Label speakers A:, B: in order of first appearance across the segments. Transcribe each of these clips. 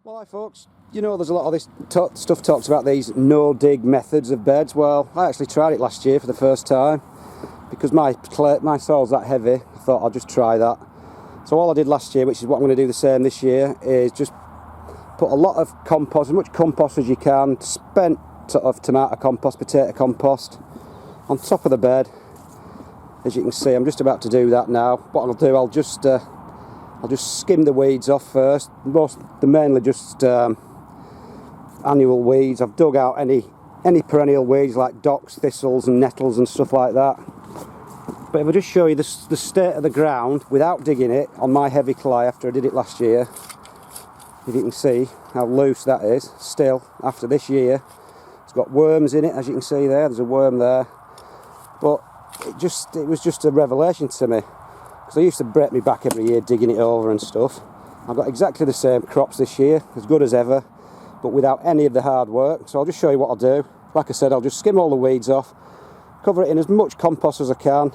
A: Well, hi folks, you know there's a lot of this stuff talks about these no-dig methods of beds. Well, I actually tried it last year for the first time because my soil's that heavy. I thought I'll just try that. So all I did last year, which is what I'm going to do the same this year, is just put a lot of compost, as much compost as you can, spent sort of tomato compost, potato compost, on top of the bed. As you can see, I'm just about to do that now. What I'll do, I'll just skim the weeds off first. They're mainly just annual weeds. I've dug out any perennial weeds like docks, thistles and nettles and stuff like that. But if I just show you the state of the ground without digging it on my heavy clay after I did it last year, if you can see how loose that is still after this year. It's got worms in it, as you can see there. There's a worm there. But it was just a revelation to me, because I used to break my back every year digging it over and stuff. I've got exactly the same crops this year, as good as ever, but without any of the hard work. So I'll just show you what I'll do. Like I said, I'll just skim all the weeds off, cover it in as much compost as I can,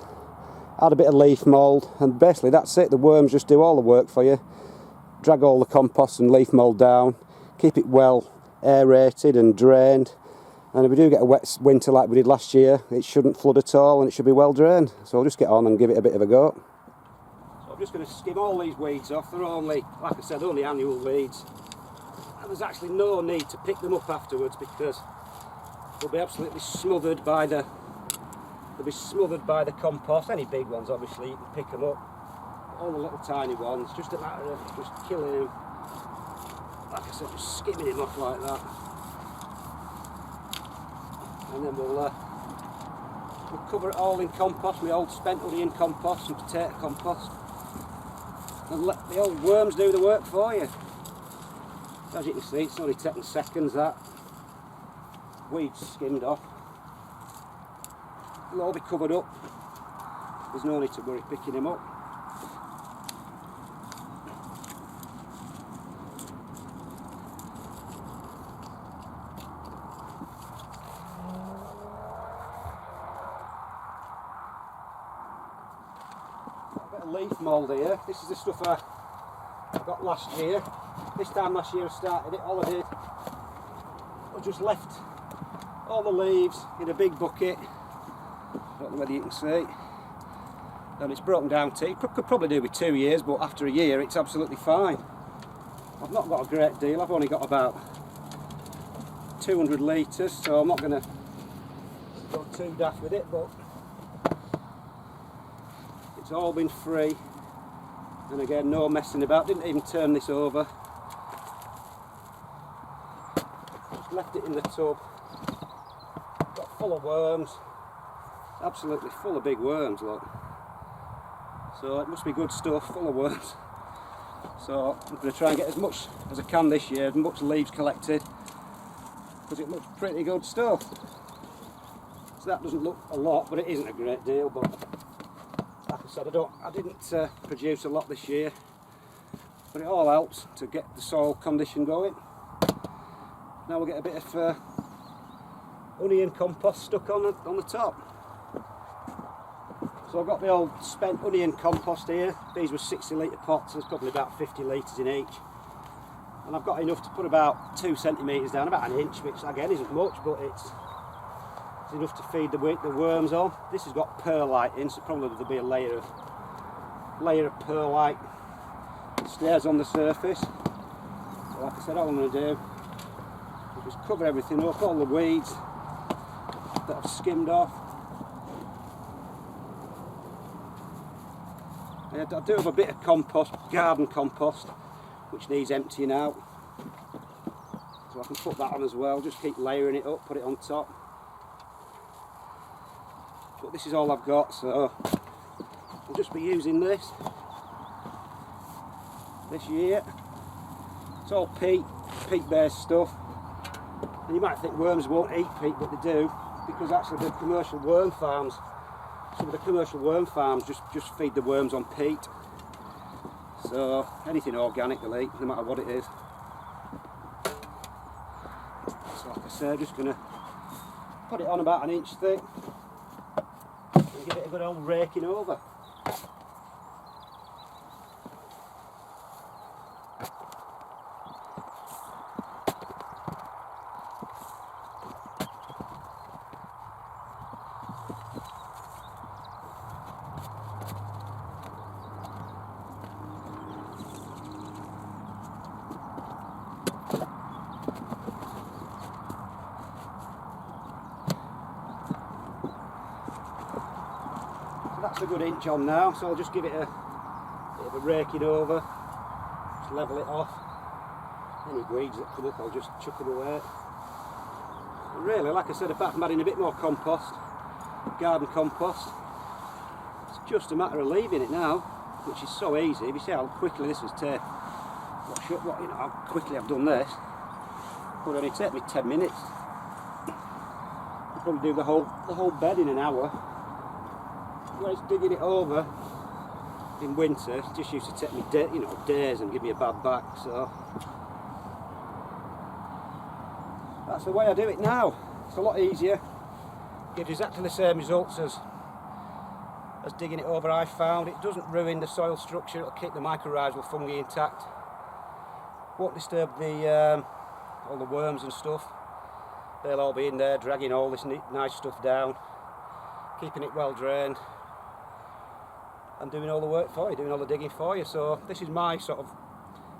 A: add a bit of leaf mould, and basically that's it. The worms just do all the work for you. Drag all the compost and leaf mould down, keep it well aerated and drained. And if we do get a wet winter like we did last year, it shouldn't flood at all and it should be well drained. So I'll just get on and give it a bit of a go. So I'm just going to skim all these weeds off. They're only, like I said, only annual weeds. And there's actually no need to pick them up afterwards because they'll be absolutely smothered by the compost. Any big ones, obviously, you can pick them up. All the little tiny ones, just a matter of just killing them. Like I said, just skimming them off like that. And then we'll cover it all in compost, my old spent onion compost and potato compost, and let the old worms do the work for you. As you can see, it's only taking seconds that. Weeds skimmed off. They'll all be covered up. There's no need to worry picking them up. Leaf mould here. This is the stuff I got last year. This time last year I started it. All I did was just left all the leaves in a big bucket. I don't know whether you can see. And it's broken down to, could probably do with 2 years, but after a year it's absolutely fine. I've not got a great deal. I've only got about 200 litres, so I'm not going to go too daft with it, but it's all been free, and again no messing about, didn't even turn this over, just left it in the tub. Got full of worms, absolutely full of big worms, look. So it must be good stuff, full of worms. So I'm going to try and get as much as I can this year, as much leaves collected, because it looks pretty good stuff. So that doesn't look a lot, but it isn't a great deal. But like I said, I didn't produce a lot this year, but it all helps to get the soil condition going. Now we'll get a bit of onion compost stuck on the top. So I've got the old spent onion compost here. These were 60 litre pots, there's probably about 50 litres in each. And I've got enough to put about 2 centimetres down, about an inch, which again isn't much, but it's enough to feed the worms on. This has got perlite in, so probably there'll be a layer of perlite that stays on the surface. So like I said, all I'm going to do is just cover everything up, all the weeds that I've skimmed off. I do have a bit of compost, garden compost, which needs emptying out. So I can put that on as well, just keep layering it up, put it on top. But this is all I've got, so I'll just be using this year. It's all peat based stuff, and you might think worms won't eat peat, but they do, because actually the commercial worm farms, some of the commercial worm farms just feed the worms on peat. So anything organic they'll eat, no matter what it is. So like I said, just going to put it on about an inch thick. Give it a good old raking over. good inch on now, so I'll just give it a bit of a raking over, just level it off. Any weeds that come up I'll just chuck them away. And really, like I said, apart from adding a bit more compost, garden compost, it's just a matter of leaving it now, which is so easy. If you see how quickly this was taken, how quickly I've done this, it would only take me 10 minutes. I'll probably do the whole bed in an hour. Whereas digging it over in winter, it just used to take me days and give me a bad back. So that's the way I do it now. It's a lot easier. Gives exactly the same results as digging it over. I found it doesn't ruin the soil structure. It'll keep the mycorrhizal fungi intact. Won't disturb the all the worms and stuff. They'll all be in there dragging all this nice stuff down, keeping it well drained, and doing all the work for you, doing all the digging for you. So this is my sort of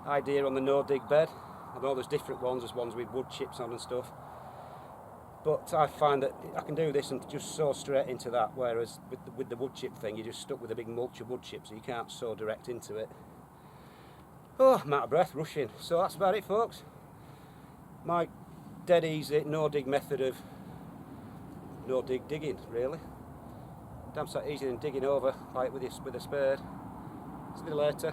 A: idea on the no dig bed. I know there's different ones, there's ones with wood chips on and stuff, but I find that I can do this and just sow straight into that, whereas with the wood chip thing, you're just stuck with a big mulch of wood chips, so you can't sow direct into it. Oh, I'm out of breath, rushing. So that's about it, folks. My dead easy no dig method of no dig digging, really. Damn sight easier than digging over with a spade. See you later.